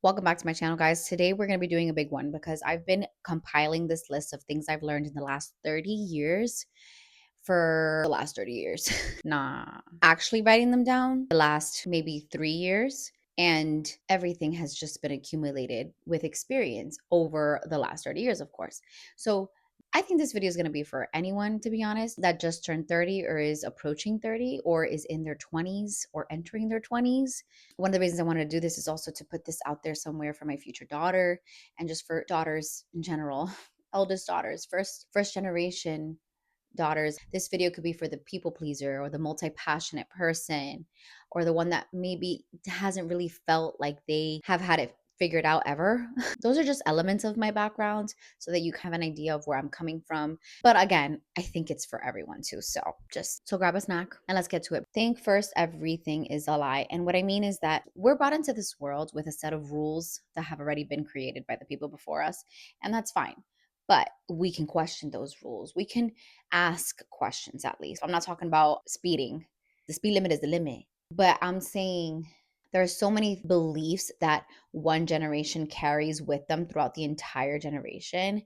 Welcome back to my channel, guys. Today we're going to be doing a big one because I've been compiling this list of things I've learned in the last 30 years for the last 30 years. Nah, actually writing them down the last maybe 3 years. And everything has just been accumulated with experience over the last 30 years, of course. So I think this video is going to be for anyone, to be honest, that just turned 30 or is approaching 30 or is in their 20s or entering their 20s. One of the reasons I wanted to do this is also to put this out there somewhere for my future daughter and just for daughters in general, eldest daughters, first generation daughters. This video could be for the people pleaser or the multi-passionate person or the one that maybe hasn't really felt like they have had it figured out ever. Those are just elements of my background so that you have an idea of where I'm coming from. But again, I think it's for everyone too. So grab a snack and let's get to it. Think first, everything is a lie. And what I mean is that we're brought into this world with a set of rules that have already been created by the people before us, and that's fine. But we can question those rules. We can ask questions at least. I'm not talking about speeding. The speed limit is the limit. But I'm saying there are so many beliefs that one generation carries with them throughout the entire generation.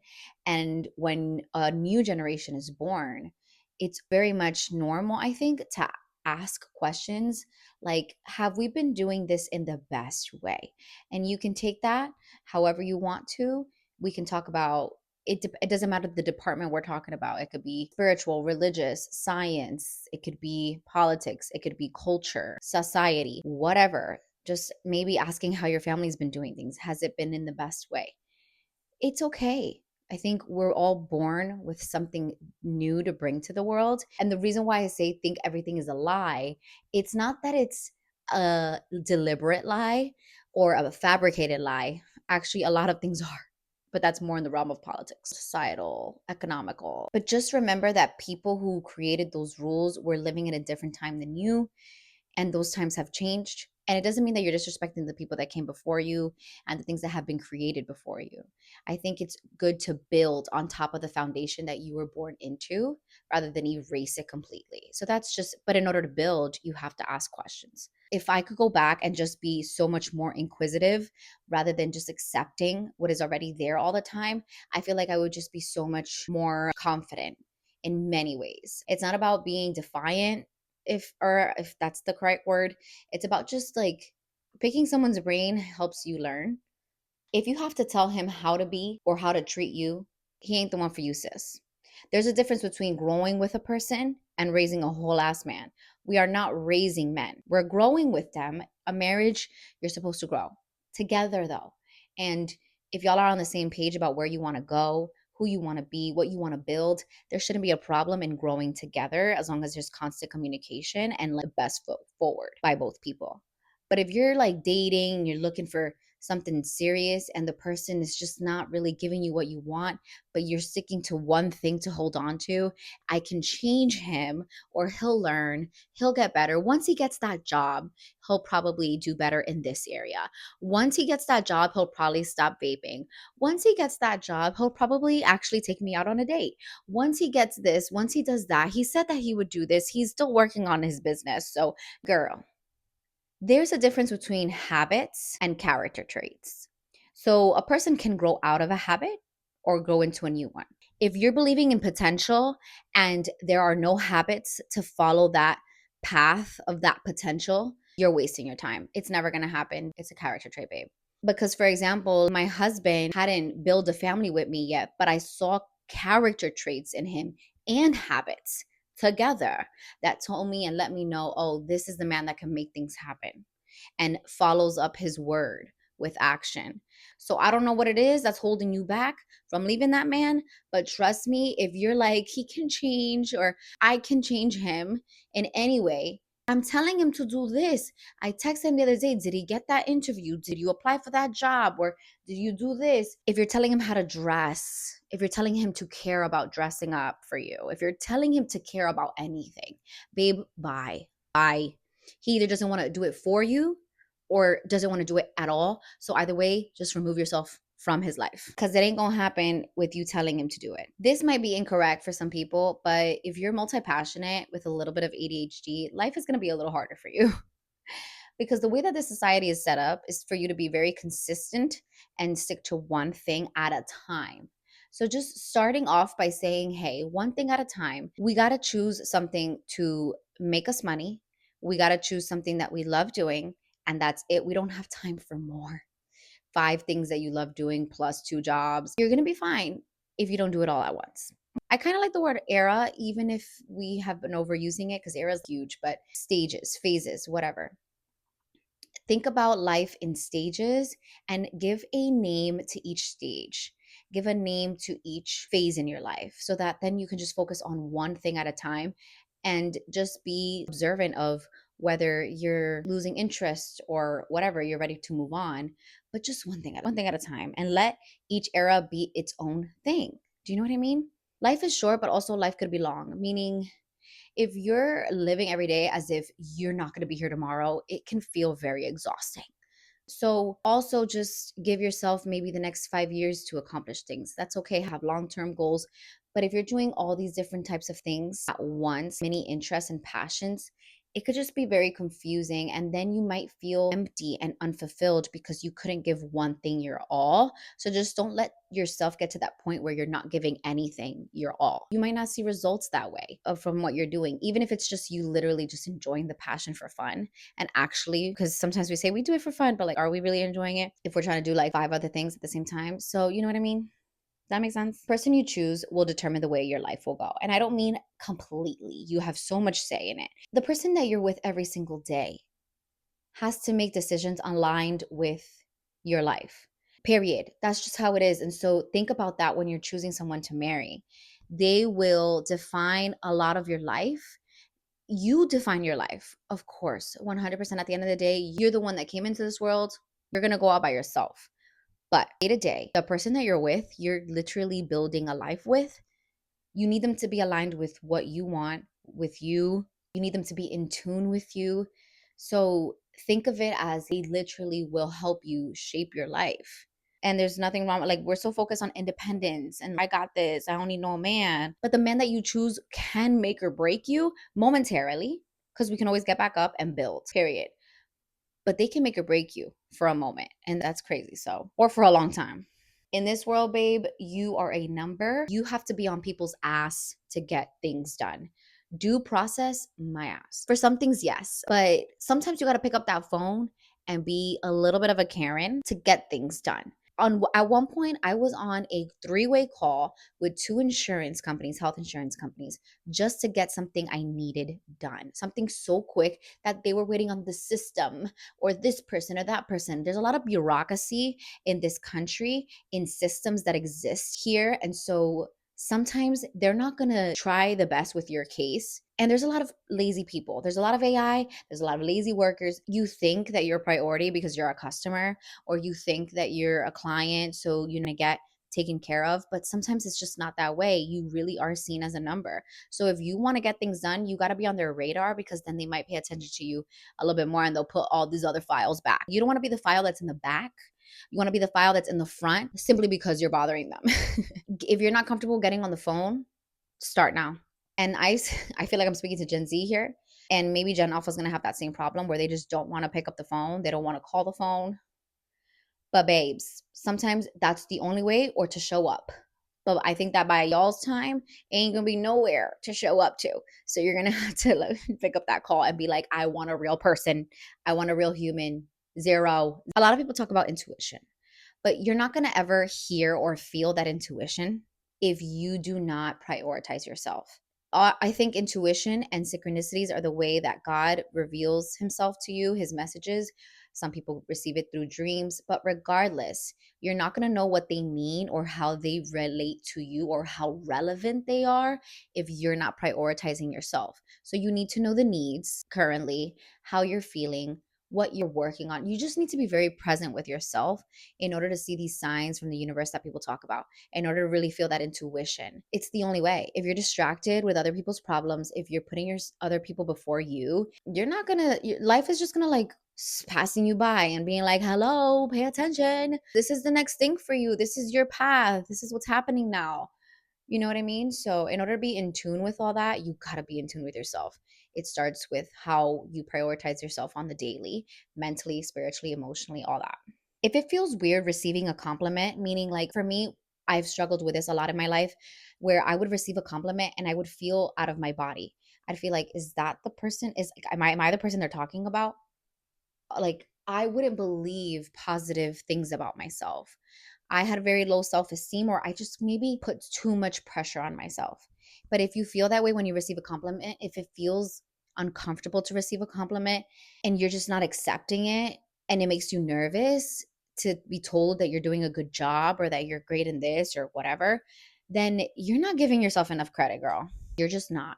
And when a new generation is born, it's very much normal, I think, to ask questions like, have we been doing this in the best way? And you can take that however you want to. We can talk about it doesn't matter the department we're talking about. It could be spiritual, religious, science, it could be politics, it could be culture, society, whatever. Just maybe asking how your family's been doing things. Has it been in the best way? It's okay. I think we're all born with something new to bring to the world. And the reason why I say think everything is a lie, it's not that it's a deliberate lie or a fabricated lie. Actually, a lot of things are, but that's more in the realm of politics, societal, economical. But just remember that people who created those rules were living in a different time than you, and those times have changed. And it doesn't mean that you're disrespecting the people that came before you and the things that have been created before you. I think it's good to build on top of the foundation that you were born into rather than erase it completely. So that's just, but in order to build, you have to ask questions. If I could go back and just be so much more inquisitive rather than just accepting what is already there all the time, I feel like I would just be so much more confident in many ways. It's not about being defiant, if that's the correct word. It's about just like picking someone's brain helps you learn. If you have to tell him how to be or how to treat you, he ain't the one for you, sis. There's a difference between growing with a person and raising a whole ass man. We are not raising men. We're growing with them. A marriage, you're supposed to grow together though. And if y'all are on the same page about where you want to go, who you want to be, what you want to build, there shouldn't be a problem in growing together as long as there's constant communication and the best foot forward by both people. But if you're like dating, you're looking for something serious and the person is just not really giving you what you want, but you're sticking to one thing to hold on to, I can change him or he'll learn, he'll get better. Once he gets that job, he'll probably do better in this area. Once he gets that job, he'll probably stop vaping. Once he gets that job, he'll probably actually take me out on a date. Once he gets this, once he does that, he said that he would do this. He's still working on his business. So, girl, there's a difference between habits and character traits. So a person can grow out of a habit or grow into a new one. If you're believing in potential and there are no habits to follow that path of that potential, you're wasting your time. It's never going to happen. It's a character trait, babe. Because, for example, my husband hadn't built a family with me yet, but I saw character traits in him and habits together that told me and let me know, oh, this is the man that can make things happen and follows up his word with action. So I don't know what it is that's holding you back from leaving that man, but trust me, if you're like, he can change or I can change him in any way, I'm telling him to do this. I texted him the other day, did he get that interview? Did you apply for that job? Or did you do this? If you're telling him how to dress, if you're telling him to care about dressing up for you, if you're telling him to care about anything, babe, bye. Bye. He either doesn't want to do it for you or doesn't want to do it at all. So either way, just remove yourself from his life because it ain't gonna happen with you telling him to do it. This might be incorrect for some people, but if you're multi-passionate with a little bit of ADHD, life is gonna be a little harder for you. Because the way that this society is set up is for you to be very consistent and stick to one thing at a time. So just starting off by saying, hey, one thing at a time, we got to choose something to make us money. We got to choose something that we love doing, and that's it. We don't have time for more. 5 things that you love doing plus 2 jobs. You're going to be fine if you don't do it all at once. I kind of like the word era, even if we have been overusing it because era is huge, but stages, phases, whatever. Think about life in stages and give a name to each stage. Give a name to each phase in your life so that then you can just focus on one thing at a time and just be observant of whether you're losing interest or whatever, you're ready to move on, but just one thing at a time and let each era be its own thing. Do you know what I mean? Life is short, but also life could be long, meaning if you're living every day as if you're not going to be here tomorrow, it can feel very exhausting. So, also just give yourself maybe the next 5 years to accomplish things. That's okay, have long term goals. But if you're doing all these different types of things at once, many interests and passions, it could just be very confusing. And then you might feel empty and unfulfilled because you couldn't give one thing your all. So, just don't let yourself get to that point where you're not giving anything your all. You might not see results that way from what you're doing, even if it's just you literally just enjoying the passion for fun and actually, because sometimes we say we do it for fun, but like, are we really enjoying it if we're trying to do like 5 other things at the same time? So, you know what I mean? That makes sense. The person you choose will determine the way your life will go. And I don't mean completely. You have so much say in it. The person that you're with every single day has to make decisions aligned with your life. Period. That's just how it is. And so think about that when you're choosing someone to marry. They will define a lot of your life. You define your life, of course, 100%. At the end of the day, you're the one that came into this world. You're going to go out by yourself. But day to day, the person that you're with, you're literally building a life with. You need them to be aligned with what you want with you. You need them to be in tune with you. So think of it as they literally will help you shape your life. And there's nothing wrong. Like, we're so focused on independence and I got this, I don't need no man. But the man that you choose can make or break you momentarily because we can always get back up and build, period. But they can make or break you for a moment. And that's crazy. So, or for a long time. In this world, babe, you are a number. You have to be on people's ass to get things done. Due process, my ass. For some things, yes. But sometimes you got to pick up that phone and be a little bit of a Karen to get things done. At one point, I was on a 3-way call with 2 health insurance companies, just to get something I needed done. Something so quick that they were waiting on the system or this person or that person. There's a lot of bureaucracy in this country, in systems that exist here. And so sometimes they're not going to try the best with your case. And there's a lot of lazy people. There's a lot of AI. There's a lot of lazy workers. You think that you're a priority because you're a customer, or you think that you're a client, so you're going to get taken care of. But sometimes it's just not that way. You really are seen as a number. So if you want to get things done, you got to be on their radar, because then they might pay attention to you a little bit more and they'll put all these other files back. You don't want to be the file that's in the back. You want to be the file that's in the front simply because you're bothering them. If you're not comfortable getting on the phone, start now. And I feel like I'm speaking to Gen Z here. And maybe Gen Alpha is going to have that same problem where they just don't want to pick up the phone. They don't want to call the phone. But babes, sometimes that's the only way, or to show up. But I think that by y'all's time, ain't gonna be nowhere to show up to. So you're gonna have to like, pick up that call and be like, I want a real person. I want a real human. Zero. A lot of people talk about intuition, but you're not gonna ever hear or feel that intuition if you do not prioritize yourself. I think intuition and synchronicities are the way that God reveals himself to you, his messages. Some people receive it through dreams, but regardless, you're not going to know what they mean or how they relate to you or how relevant they are if you're not prioritizing yourself. So you need to know the needs currently, how you're feeling, what you're working on. You just need to be very present with yourself in order to see these signs from the universe that people talk about, in order to really feel that intuition. It's the only way. If you're distracted with other people's problems, if you're putting your other people before you, you're not gonna, life is just gonna like passing you by and being like, hello, pay attention. This is the next thing for you. This is your path. This is what's happening now. You know what I mean? So in order to be in tune with all that, you gotta be in tune with yourself. It starts with how you prioritize yourself on the daily, mentally, spiritually, emotionally, all that. If it feels weird receiving a compliment, meaning like for me, I've struggled with this a lot in my life where I would receive a compliment and I would feel out of my body. I'd feel like, is that the person? Am I the person they're talking about? Like, I wouldn't believe positive things about myself. I had very low self esteem, or I just maybe put too much pressure on myself. But if you feel that way when you receive a compliment, if it feels uncomfortable to receive a compliment and you're just not accepting it and it makes you nervous to be told that you're doing a good job or that you're great in this or whatever, then you're not giving yourself enough credit, girl. You're just not.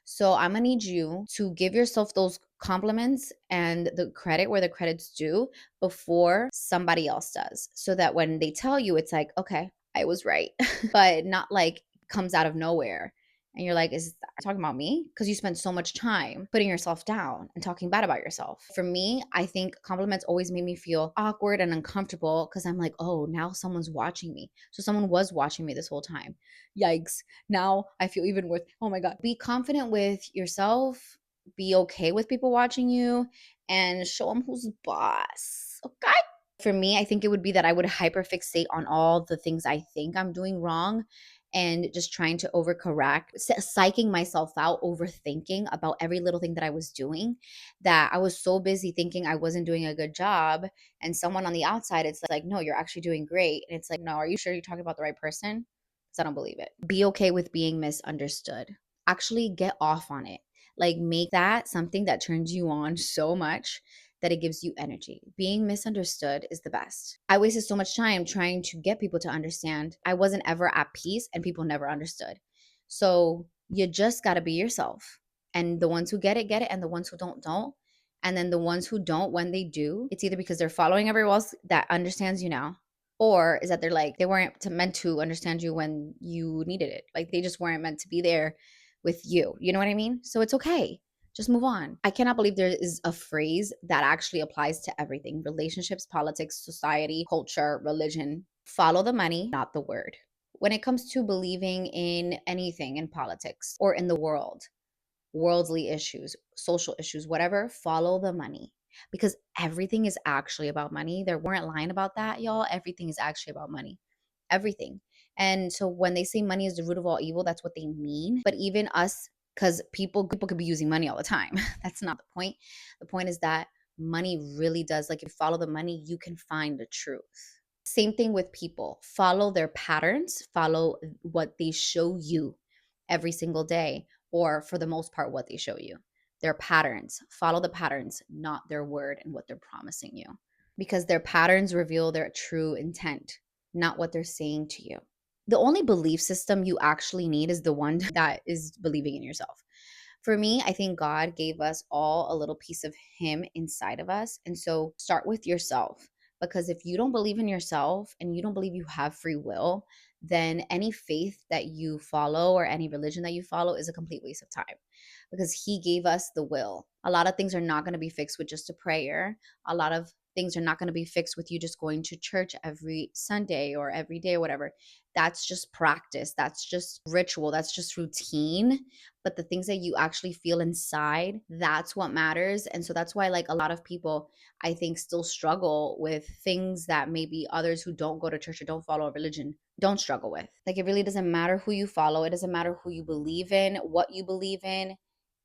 So I'm gonna need you to give yourself those compliments and the credit where the credit's due before somebody else does. So that when they tell you, it's like, okay, I was right. But not like comes out of nowhere. And you're like, is that talking about me? Because you spend so much time putting yourself down and talking bad about yourself. For me, I think compliments always made me feel awkward and uncomfortable because I'm like, oh, now someone's watching me. So someone was watching me this whole time. Yikes. Now I feel even worse. Oh my God. Be confident with yourself. Be okay with people watching you and show them who's boss. Okay. For me, I think it would be that I would hyperfixate on all the things I think I'm doing wrong and just trying to overcorrect, psyching myself out, overthinking about every little thing that I was doing, that I was so busy thinking I wasn't doing a good job. And someone on the outside, it's like, no, you're actually doing great. And it's like, no, are you sure you're talking about the right person? Because I don't believe it. Be okay with being misunderstood. Actually get off on it. Like, make that something that turns you on so much that it gives you energy. Being misunderstood is the best. I wasted so much time trying to get people to understand. I wasn't ever at peace and people never understood. So you just got to be yourself. And the ones who get it. And the ones who don't. And then the ones who don't, when they do, it's either because they're following everyone else that understands you now, or is that they're like, they weren't meant to understand you when you needed it. Like, they just weren't meant to be there with you. You know what I mean? So it's okay. Just move on. I cannot believe there is a phrase that actually applies to everything: relationships, politics, society, culture, religion. Follow the money, not the word. When it comes to believing in anything in politics or in the world, worldly issues, social issues, whatever, follow the money, because everything is actually about money. They weren't lying about that, y'all. Everything is actually about money. Everything. And so when they say money is the root of all evil, that's what they mean. But even us, because people could be using money all the time. That's not the point. The point is that money really does, like, if you follow the money, you can find the truth. Same thing with people. Follow their patterns, follow what they show you every single day, or for the most part, what they show you. Their patterns. Follow the patterns, not their word and what they're promising you. Because their patterns reveal their true intent, not what they're saying to you. The only belief system you actually need is the one that is believing in yourself. For me, I think God gave us all a little piece of Him inside of us. And so start with yourself. Because if you don't believe in yourself and you don't believe you have free will, then any faith that you follow or any religion that you follow is a complete waste of time, because He gave us the will. A lot of things are not going to be fixed with just a prayer. A lot of things are not going to be fixed with you just going to church every Sunday or every day or whatever. That's just practice. That's just ritual. That's just routine. But the things that you actually feel inside, that's what matters. And so that's why, like, a lot of people, I think, still struggle with things that maybe others who don't go to church or don't follow a religion don't struggle with. Like, it really doesn't matter who you follow. It doesn't matter who you believe in, what you believe in.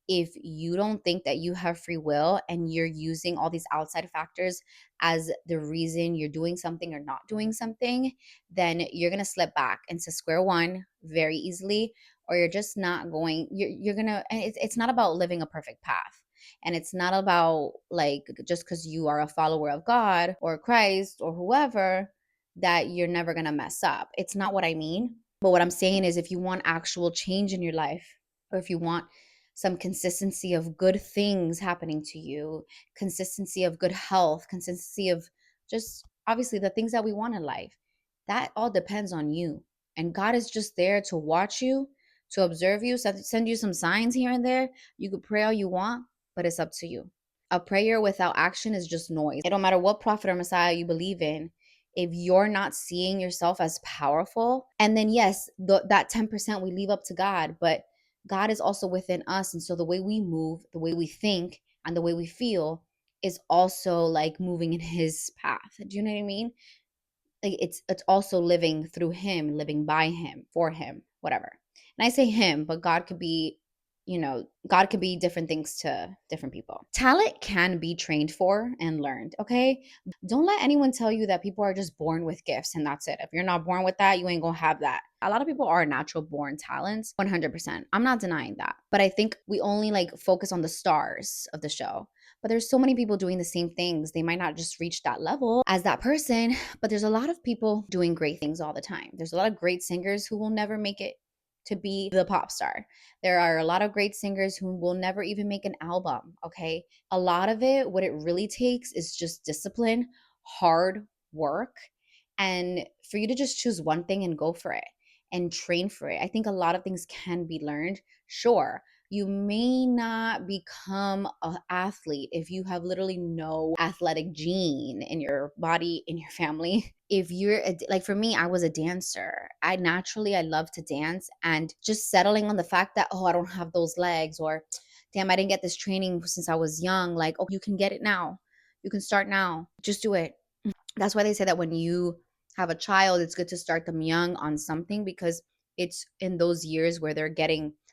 If you don't think that you have free will and you're using all these outside factors as the reason you're doing something or not doing something, then you're going to slip back into square one very easily, or you're just not going, you're going to, and it's not about living a perfect path. And it's not about, like, just because you are a follower of God or Christ or whoever, that you're never going to mess up. It's not what I mean. But what I'm saying is, if you want actual change in your life, or if you want some consistency of good things happening to you, consistency of good health, consistency of just obviously the things that we want in life, that all depends on you. And God is just there to watch you, to observe you, send you some signs here and there. You could pray all you want, but it's up to you. A prayer without action is just noise. It don't matter what prophet or Messiah you believe in. If you're not seeing yourself as powerful, and then yes, that 10% we leave up to God, but God is also within us. And so the way we move, the way we think, and the way we feel is also like moving in his path. Do you know what I mean? Like it's also living through him, living by him, for him, whatever. And I say him, but God could be, God could be different things to different people. Talent can be trained for and learned, okay? Don't let anyone tell you that people are just born with gifts and that's it. If you're not born with that, you ain't gonna have that. A lot of people are natural born talents, 100%. I'm not denying that. But I think we only like focus on the stars of the show. But there's so many people doing the same things. They might not just reach that level as that person, but there's a lot of people doing great things all the time. There's a lot of great singers who will never make it to be the pop star. There are a lot of great singers who will never even make an album, okay? A lot of it, what it really takes is just discipline, hard work, and for you to just choose one thing and go for it and train for it. I think a lot of things can be learned. Sure, you may not become an athlete if you have literally no athletic gene in your body, in your family. If you're like for me, I was a dancer. I love to dance, and just settling on the fact that, oh, I don't have those legs, or damn, I didn't get this training since I was young. Like, oh, you can get it now. You can start now. Just do it. That's why they say that when you have a child, it's good to start them young on something, because it's in those years where they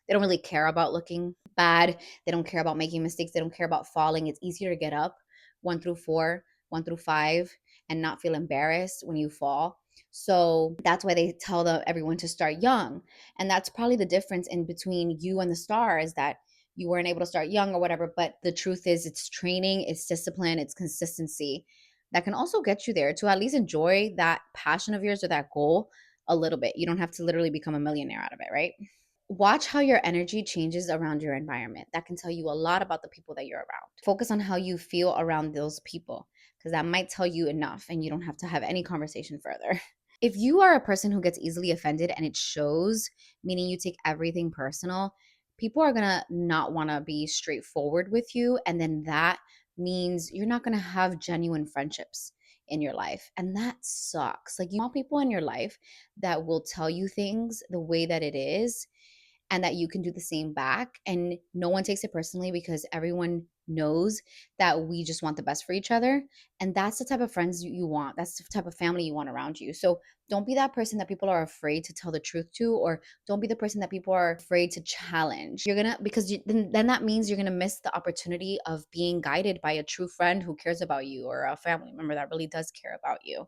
don't really care about looking bad. They don't care about making mistakes. They don't care about falling. It's easier to get up 1 through 4, 1 through 5, and not feel embarrassed when you fall. So that's why they tell everyone to start young. And that's probably the difference in between you and the stars, that you weren't able to start young or whatever. But the truth is, it's training, it's discipline, it's consistency that can also get you there to at least enjoy that passion of yours or that goal a little bit. You don't have to literally become a millionaire out of it, right? Watch how your energy changes around your environment. That can tell you a lot about the people that you're around. Focus on how you feel around those people, because that might tell you enough and you don't have to have any conversation further. If you are a person who gets easily offended and it shows, meaning you take everything personal, people are gonna not wanna be straightforward with you. And then that means you're not gonna have genuine friendships in your life. And that sucks. Like, you want people in your life that will tell you things the way that it is, and that you can do the same back, and no one takes it personally, because everyone knows that we just want the best for each other. And that's the type of friends you want. That's the type of family you want around you. So don't be that person that people are afraid to tell the truth to, or don't be the person that people are afraid to challenge. You're gonna, because then that means you're gonna miss the opportunity of being guided by a true friend who cares about you, or a family member that really does care about you.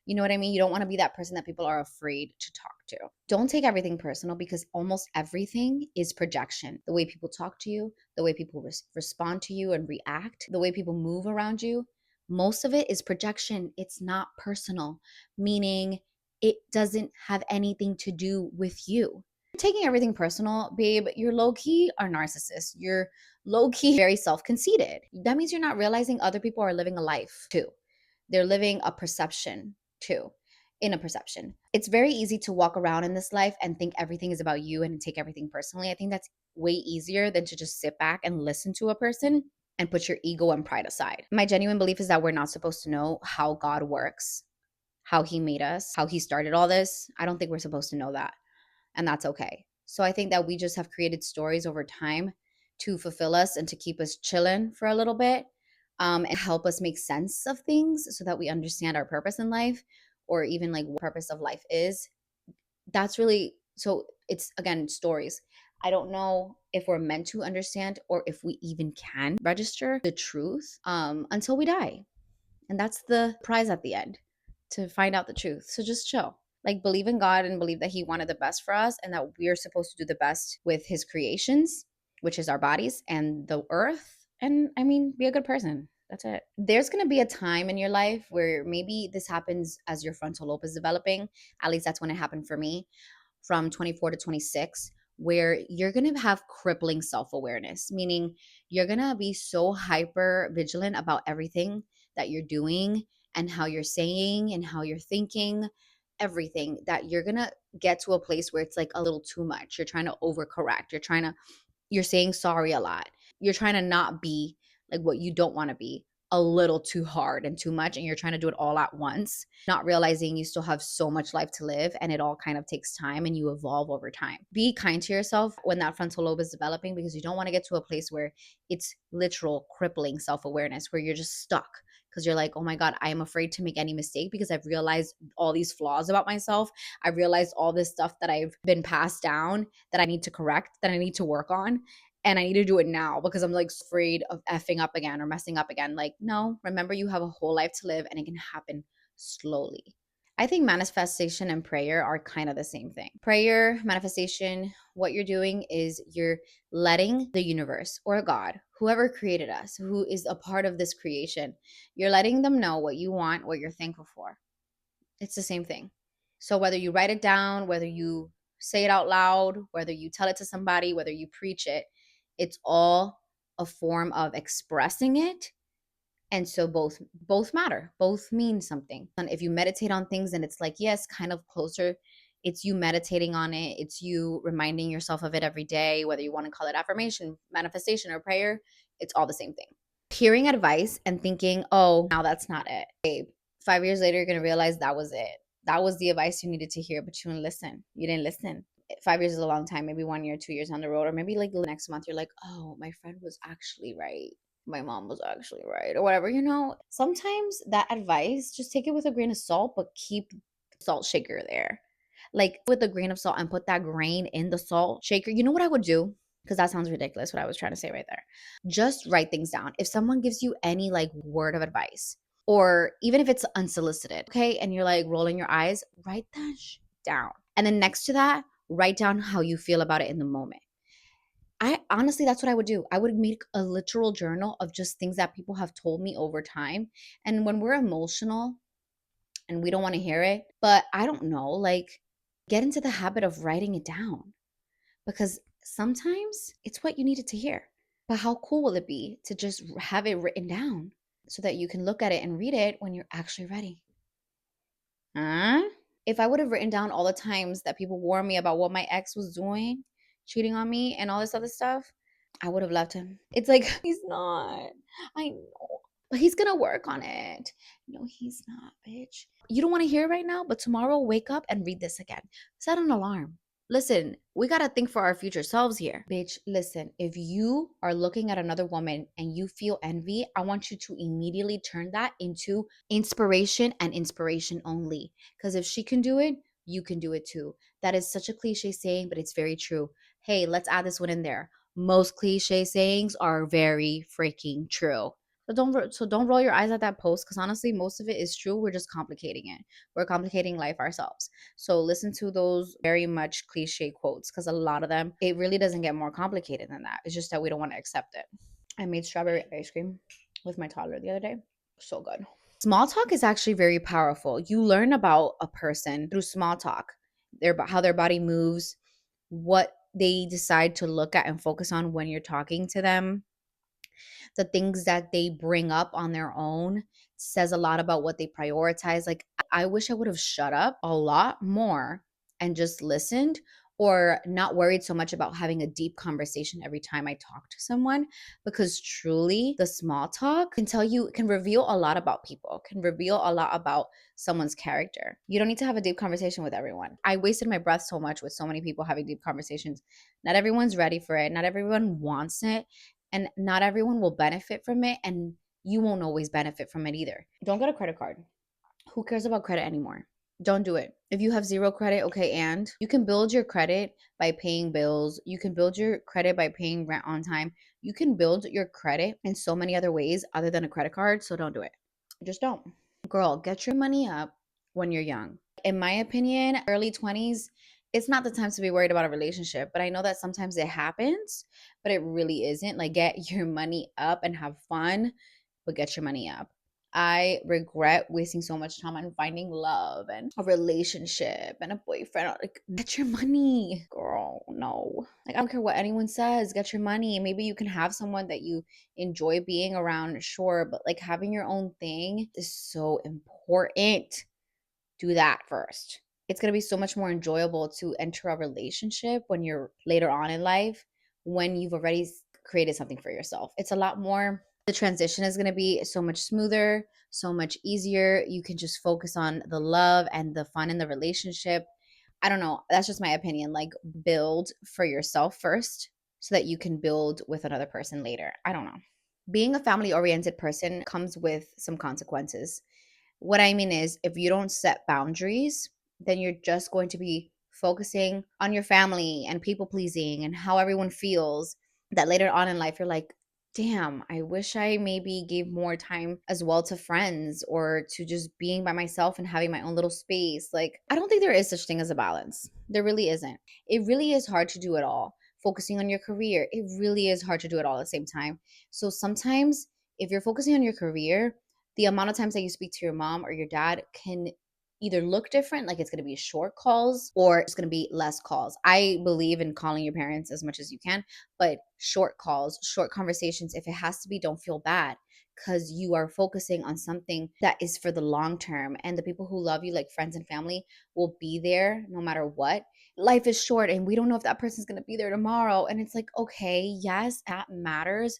You know what I mean? You don't want to be that person that people are afraid to talk to. Don't take everything personal, because almost everything is projection. The way people talk to you, the way people respond to you and react, the way people move around you, most of it is projection. It's not personal, meaning it doesn't have anything to do with you. Taking everything personal, babe, you're low key a narcissist. You're low key very self conceited. That means you're not realizing other people are living a life too. They're living a perception too, in a perception. It's very easy to walk around in this life and think everything is about you and take everything personally. I think that's way easier than to just sit back and listen to a person and put your ego and pride aside. My genuine belief is that we're not supposed to know how God works, how he made us, how he started all this. I don't think we're supposed to know that. And that's okay. So I think that we just have created stories over time to fulfill us and to keep us chilling for a little bit, and help us make sense of things so that we understand our purpose in life, or even like what purpose of life is. That's really, so it's again stories. I don't know if we're meant to understand or if we even can register the truth until we die. And that's the prize at the end, to find out the truth. So just chill. Like, believe in God and believe that he wanted the best for us, and that we're supposed to do the best with his creations, which is our bodies and the earth. And I mean, be a good person. That's it. There's going to be a time in your life where maybe this happens as your frontal lobe is developing. At least that's when it happened for me, from 24 to 26, where you're going to have crippling self-awareness, meaning you're going to be so hyper vigilant about everything that you're doing and how you're saying and how you're thinking, everything, that you're going to get to a place where it's like a little too much. You're trying to overcorrect. You're saying sorry a lot. You're trying to not be like what you don't want to be. a little too hard and too much, and you're trying to do it all at once, not realizing you still have so much life to live, and it all kind of takes time and you evolve over time. Be kind to yourself when that frontal lobe is developing, because you don't want to get to a place where it's literal crippling self-awareness, where you're just stuck because you're like, oh my God, I am afraid to make any mistake because I've realized all these flaws about myself. I've realized all this stuff that I've been passed down that I need to correct, that I need to work on. And I need to do it now because I'm like afraid of effing up again or messing up again. Like, no, remember you have a whole life to live and it can happen slowly. I think manifestation and prayer are kind of the same thing. Prayer, manifestation, what you're doing is you're letting the universe or God, whoever created us, who is a part of this creation, you're letting them know what you want, what you're thankful for. It's the same thing. So whether you write it down, whether you say it out loud, whether you tell it to somebody, whether you preach it, it's all a form of expressing it. And so both matter. Both mean something. And if you meditate on things and it's like, yes, kind of closer, it's you meditating on it, it's you reminding yourself of it every day, whether you want to call it affirmation, manifestation, or prayer, it's all the same thing. Hearing advice and thinking, oh, now that's not it. Babe, 5 years later, you're going to realize that was it. That was the advice you needed to hear, but you didn't listen. You didn't listen. 5 years is a long time, maybe 1 year, 2 years on the road, or maybe like the next month, you're like, oh, my friend was actually right. My mom was actually right, or whatever, Sometimes that advice, just take it with a grain of salt, but keep the salt shaker there. Like with a grain of salt and put that grain in the salt shaker. You know what I would do? Because that sounds ridiculous, what I was trying to say right there. Just write things down. If someone gives you any like word of advice, or even if it's unsolicited, okay, and you're like rolling your eyes, write that down. And then next to that, write down how you feel about it in the moment. I honestly, that's what I would do. I would make a literal journal of just things that people have told me over time. And when we're emotional and we don't want to hear it, but I don't know, like get into the habit of writing it down, because sometimes it's what you needed to hear. But how cool will it be to just have it written down so that you can look at it and read it when you're actually ready? Huh? If I would have written down all the times that people warned me about what my ex was doing, cheating on me and all this other stuff, I would have left him. It's like, he's not. I know. But he's gonna work on it. No, he's not, bitch. You don't want to hear it right now, but tomorrow wake up and read this again. Set an alarm. Listen, we gotta think for our future selves here. Bitch, listen, if you are looking at another woman and you feel envy, I want you to immediately turn that into inspiration, and inspiration only. Because if she can do it, you can do it too. That is such a cliche saying, but it's very true. Hey, let's add this one in there. Most cliche sayings are very freaking true. So don't roll your eyes at that post, because honestly, most of it is true. We're just complicating it. We're complicating life ourselves. So listen to those very much cliche quotes, because a lot of them, it really doesn't get more complicated than that. It's just that we don't want to accept it. I made strawberry ice cream with my toddler the other day. So good. Small talk is actually very powerful. You learn about a person through small talk, how their body moves, what they decide to look at and focus on when you're talking to them. The things that they bring up on their own says a lot about what they prioritize. Like, I wish I would have shut up a lot more and just listened, or not worried so much about having a deep conversation every time I talk to someone, because truly the small talk can reveal a lot about people, can reveal a lot about someone's character. You don't need to have a deep conversation with everyone. I wasted my breath so much with so many people having deep conversations. Not everyone's ready for it. Not everyone wants it, and not everyone will benefit from it, and you won't always benefit from it either. Don't get a credit card. Who cares about credit anymore? Don't do it. If you have zero credit, okay, and you can build your credit by paying bills. You can build your credit by paying rent on time. You can build your credit in so many other ways other than a credit card, so don't do it. Just don't. Girl, get your money up when you're young. In my opinion, early 20s, it's not the time to be worried about a relationship, but I know that sometimes it happens, but it really isn't. Like, get your money up and have fun, but get your money up. I regret wasting so much time on finding love and a relationship and a boyfriend. Like, get your money, girl. No. Like, I don't care what anyone says. Get your money. Maybe you can have someone that you enjoy being around, sure, but like having your own thing is so important. Do that first. It's going to be so much more enjoyable to enter a relationship when you're later on in life, when you've already created something for yourself. It's a lot more The transition is going to be so much smoother, so much easier. You can just focus on the love and the fun in the relationship. I don't know. That's just my opinion. Like, build for yourself first so that you can build with another person later. I don't know. Being a family oriented person comes with some consequences. What I mean is, if you don't set boundaries, then you're just going to be focusing on your family and people pleasing and how everyone feels. That later on in life, you're like, damn, I wish I maybe gave more time as well to friends or to just being by myself and having my own little space. Like, I don't think there is such thing as a balance. There really isn't. It really is hard to do it all. Focusing on your career, it really is hard to do it all at the same time. So sometimes, if you're focusing on your career, the amount of times that you speak to your mom or your dad can either look different, like it's going to be short calls or it's going to be less calls. I believe in calling your parents as much as you can, but short calls, short conversations, if it has to be, don't feel bad because you are focusing on something that is for the long term. And the people who love you, like friends and family, will be there no matter what. Life is short and we don't know if that person's going to be there tomorrow. And it's like, okay, yes, that matters,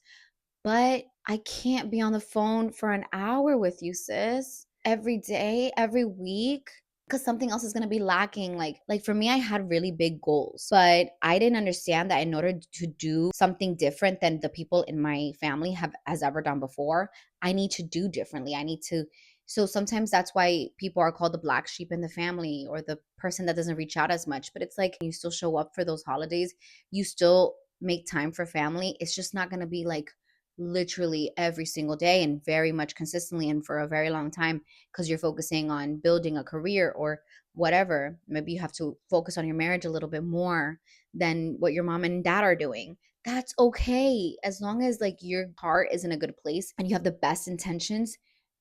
but I can't be on the phone for an hour with you, sis, every day, every week, because something else is going to be lacking. Like for me, I had really big goals, but I didn't understand that in order to do something different than the people in my family have has ever done before, I need to do differently. I need to. So sometimes that's why people are called the black sheep in the family or the person that doesn't reach out as much. But it's like you still show up for those holidays, you still make time for family. It's just not going to be like literally every single day and very much consistently and for a very long time because you're focusing on building a career or whatever. Maybe you have to focus on your marriage a little bit more than what your mom and dad are doing. That's okay. As long as like your heart is in a good place and you have the best intentions,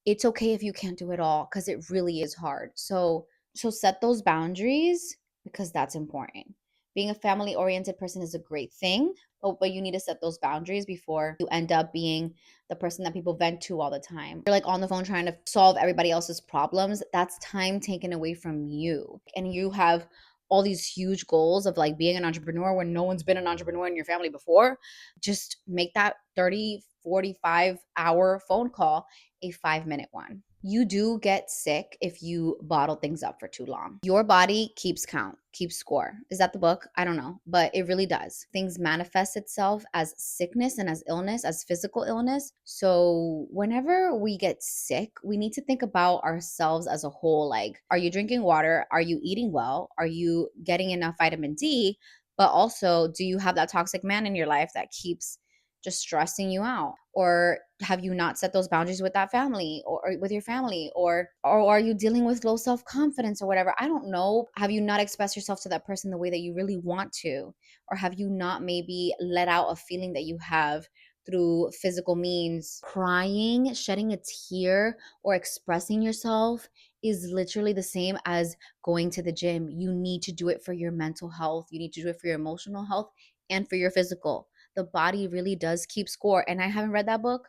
it's okay if you can't do it all because it really is hard. So set those boundaries because that's important. Being a family oriented person is a great thing, but you need to set those boundaries before you end up being the person that people vent to all the time. You're like on the phone trying to solve everybody else's problems. That's time taken away from you. And you have all these huge goals of like being an entrepreneur when no one's been an entrepreneur in your family before. Just make that 30, 45-hour phone call a 5-minute one. You do get sick if you bottle things up for too long. Your body keeps count, keeps score. Is that the book? I don't know, but it really does. Things manifest itself as sickness and as illness, as physical illness. So whenever we get sick, we need to think about ourselves as a whole. Like, are you drinking water? Are you eating well? Are you getting enough vitamin D? But also, do you have that toxic man in your life that keeps just stressing you out? Or have you not set those boundaries with that family or with your family? Or are you dealing with low self-confidence or whatever? I don't know. Have you not expressed yourself to that person the way that you really want to? Or have you not maybe let out a feeling that you have through physical means? Crying, shedding a tear, or expressing yourself is literally the same as going to the gym. You need to do it for your mental health. You need to do it for your emotional health and for your physical. The body really does keep score. And I haven't read that book.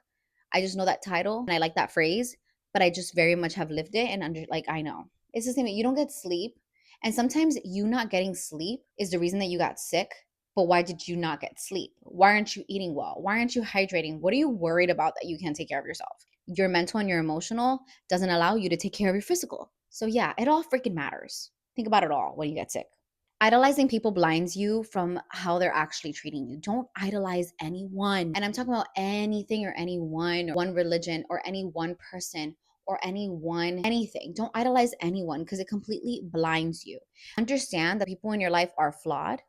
I just know that title and I like that phrase, but I just very much have lived it and under like I know. It's the same. You don't get sleep. And sometimes you not getting sleep is the reason that you got sick. But why did you not get sleep? Why aren't you eating well? Why aren't you hydrating? What are you worried about that you can't take care of yourself? Your mental and your emotional doesn't allow you to take care of your physical. So yeah, it all freaking matters. Think about it all when you get sick. Idolizing people blinds you from how they're actually treating you. Don't idolize anyone. And I'm talking about anything or anyone, or one religion or any one person or anyone, anything. Don't idolize anyone because it completely blinds you. Understand that people in your life are flawed.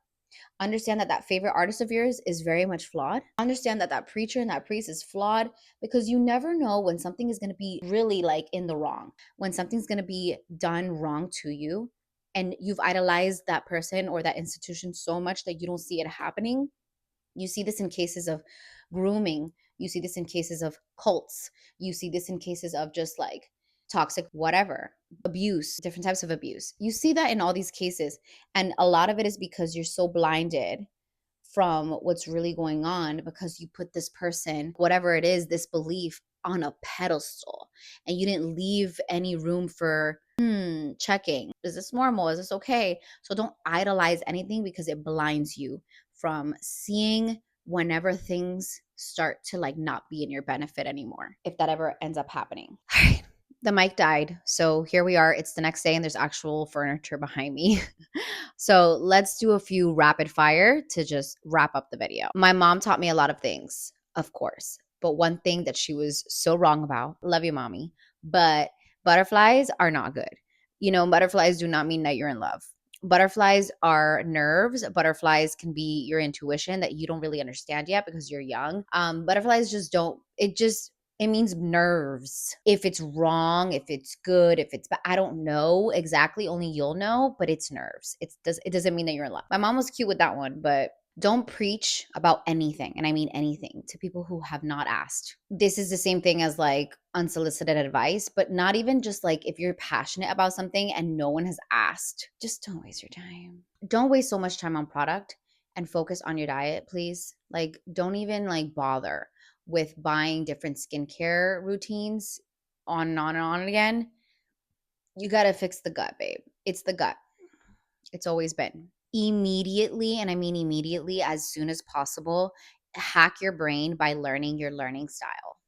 Understand that that favorite artist of yours is very much flawed. Understand that that preacher and that priest is flawed because you never know when something is going to be really like in the wrong, when something's going to be done wrong to you and you've idolized that person or that institution so much that you don't see it happening. You see this in cases of grooming. You see this in cases of cults. You see this in cases of just like toxic whatever, abuse, different types of abuse. You see that in all these cases. And a lot of it is because you're so blinded from what's really going on because you put this person, whatever it is, this belief on a pedestal and you didn't leave any room for checking. Is this normal? Is this okay? So don't idolize anything because it blinds you from seeing whenever things start to like not be in your benefit anymore if that ever ends up happening. All right. The mic died. So here we are. It's the next day and there's actual furniture behind me. So let's do a few rapid fire to just wrap up the video. My mom taught me a lot of things, of course. But one thing that she was so wrong about, love you, mommy, but butterflies are not good. You know, butterflies do not mean that you're in love. Butterflies are nerves. Butterflies can be your intuition that you don't really understand yet because you're young. Butterflies just don't, it means nerves. If it's wrong, if it's good, if it's bad, I don't know exactly. Only you'll know, but it's nerves. It doesn't mean that you're in love. My mom was cute with that one, but don't preach about anything, and I mean anything, to people who have not asked. This is the same thing as like unsolicited advice, but not even just like if you're passionate about something and no one has asked, just don't waste your time. Don't waste so much time on product and focus on your diet, please. Like, don't even like bother with buying different skincare routines on and on and on again. You got to fix the gut, babe. It's the gut. It's always been. Immediately, and I mean immediately, as soon as possible, hack your brain by learning your learning style.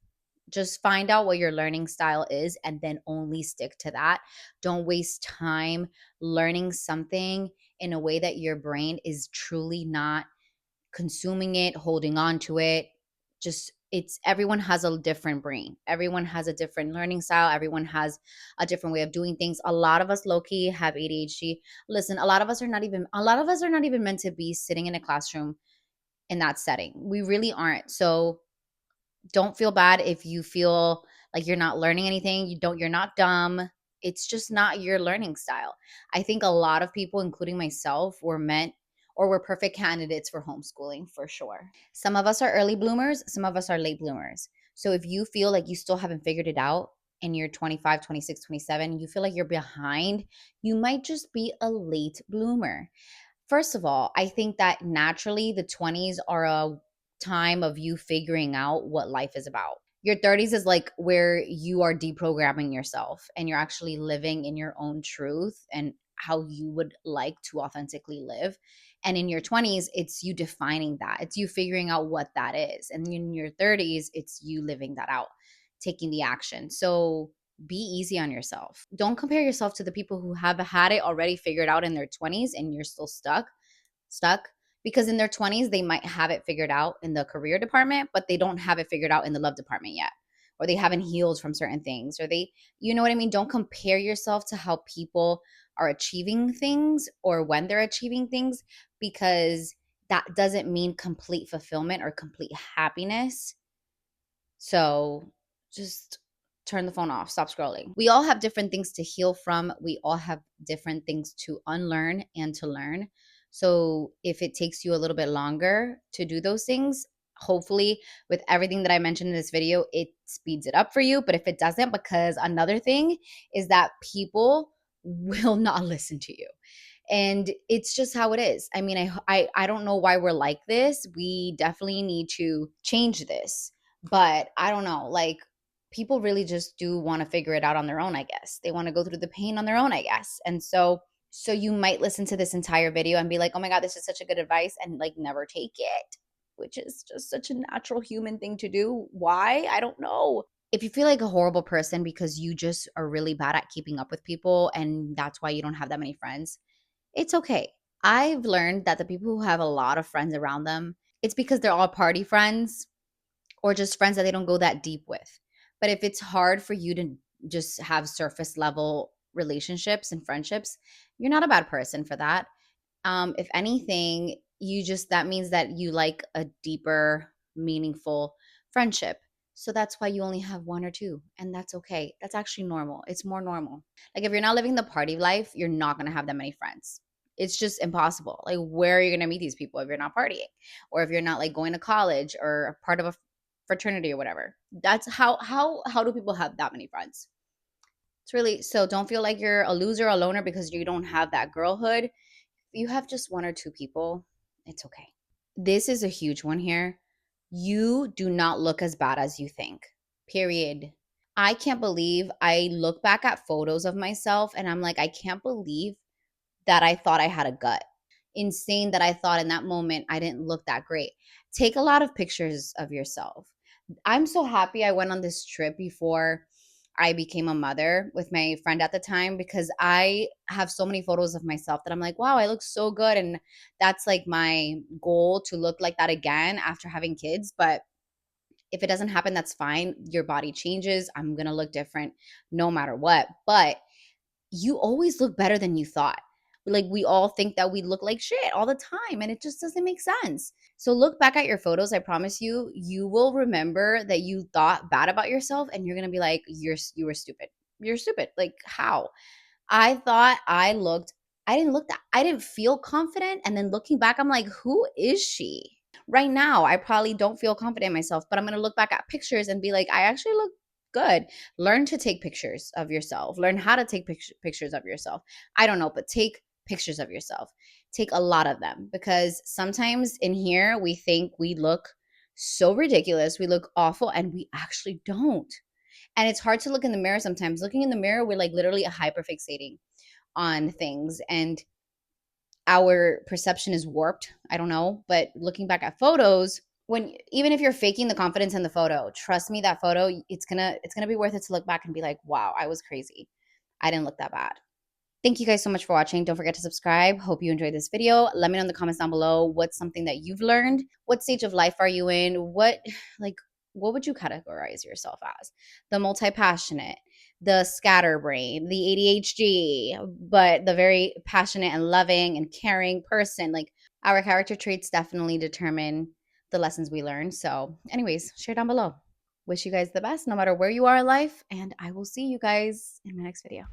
Just find out what your learning style is and then only stick to that. Don't waste time learning something in a way that your brain is truly not consuming it, holding on to it. Just it's everyone has a different brain. Everyone has a different learning style. Everyone has a different way of doing things. A lot of us low key have ADHD. Listen, a lot of us are not even meant to be sitting in a classroom in that setting. We really aren't. So don't feel bad if you feel like you're not learning anything. You're not dumb. It's just not your learning style. I think a lot of people, including myself, were meant or were perfect candidates for homeschooling for sure. Some of us are early bloomers, some of us are late bloomers. So if you feel like you still haven't figured it out and you're 25, 26, 27, you feel like you're behind, you might just be a late bloomer. First of all, I think that naturally the 20s are a time of you figuring out what life is about. Your 30s is like where you are deprogramming yourself and you're actually living in your own truth and how you would like to authentically live. And in your 20s, it's you defining that. It's you figuring out what that is. And in your 30s, it's you living that out, taking the action. So be easy on yourself. Don't compare yourself to the people who have had it already figured out in their 20s and you're still stuck because in their 20s they might have it figured out in the career department, but they don't have it figured out in the love department yet, or they haven't healed from certain things, or they, you know what I mean? Don't compare yourself to how people are achieving things or when they're achieving things, because that doesn't mean complete fulfillment or complete happiness. So just turn the phone off, stop scrolling. We all have different things to heal from. We all have different things to unlearn and to learn. So if it takes you a little bit longer to do those things, hopefully with everything that I mentioned in this video, it speeds it up for you. But if it doesn't, because another thing is that people will not listen to you. And it's just how it is. I mean, I don't know why we're like this. We definitely need to change this. But I don't know, like people really just do want to figure it out on their own, I guess. They want to go through the pain on their own, I guess. And so you might listen to this entire video and be like, "Oh my god, this is such a good advice," and like never take it, which is just such a natural human thing to do. Why? I don't know. If you feel like a horrible person because you just are really bad at keeping up with people and that's why you don't have that many friends, it's okay. I've learned that the people who have a lot of friends around them, it's because they're all party friends or just friends that they don't go that deep with. But if it's hard for you to just have surface level relationships and friendships, you're not a bad person for that. If anything, that means that you like a deeper, meaningful friendship. So that's why you only have one or two, and that's okay. That's actually normal. It's more normal. Like if you're not living the party life, you're not gonna have that many friends. It's just impossible. Like where are you gonna meet these people if you're not partying, or if you're not like going to college or a part of a fraternity or whatever? That's how do people have that many friends? It's really, so don't feel like you're a loser, a loner because you don't have that girlhood. If you have just one or two people, it's okay. This is a huge one here. You do not look as bad as you think. Period. I can't believe I look back at photos of myself and I'm like, I can't believe that I thought I had a gut. insane that I thought in that moment I didn't look that great. Take a lot of pictures of yourself. I'm so happy I went on this trip before I became a mother with my friend at the time, because I have so many photos of myself that I'm like, wow, I look so good. And that's like my goal, to look like that again after having kids. But if it doesn't happen, that's fine. Your body changes. I'm going to look different no matter what. But you always look better than you thought. Like, we all think that we look like shit all the time, and it just doesn't make sense. So look back at your photos. I promise you, you will remember that you thought bad about yourself, and you're gonna be like, you were stupid. You're stupid. Like, how? I thought I didn't look that, I didn't feel confident. And then looking back, I'm like, who is she? Right now, I probably don't feel confident in myself, but I'm going to look back at pictures and be like, I actually look good. Learn to take pictures of yourself. Learn how to take pictures of yourself. I don't know, but take pictures of yourself. Take a lot of them, because sometimes in here we think we look so ridiculous, we look awful, and we actually don't. And it's hard to look in the mirror sometimes. Looking in the mirror, we're like literally hyperfixating on things, and our perception is warped. I don't know, but looking back at photos, when even if you're faking the confidence in the photo, trust me, that photo, it's gonna be worth it to look back and be like, wow, I was crazy. I didn't look that bad. Thank you guys so much for watching. Don't forget to subscribe. Hope you enjoyed this video. Let me know in the comments down below what's something that you've learned. What stage of life are you in? Like what would you categorize yourself as? The multi-passionate, the scatterbrain, the ADHD, but the very passionate and loving and caring person. Like, our character traits definitely determine the lessons we learn. So, anyways, share down below. Wish you guys the best no matter where you are in life, and I will see you guys in my next video.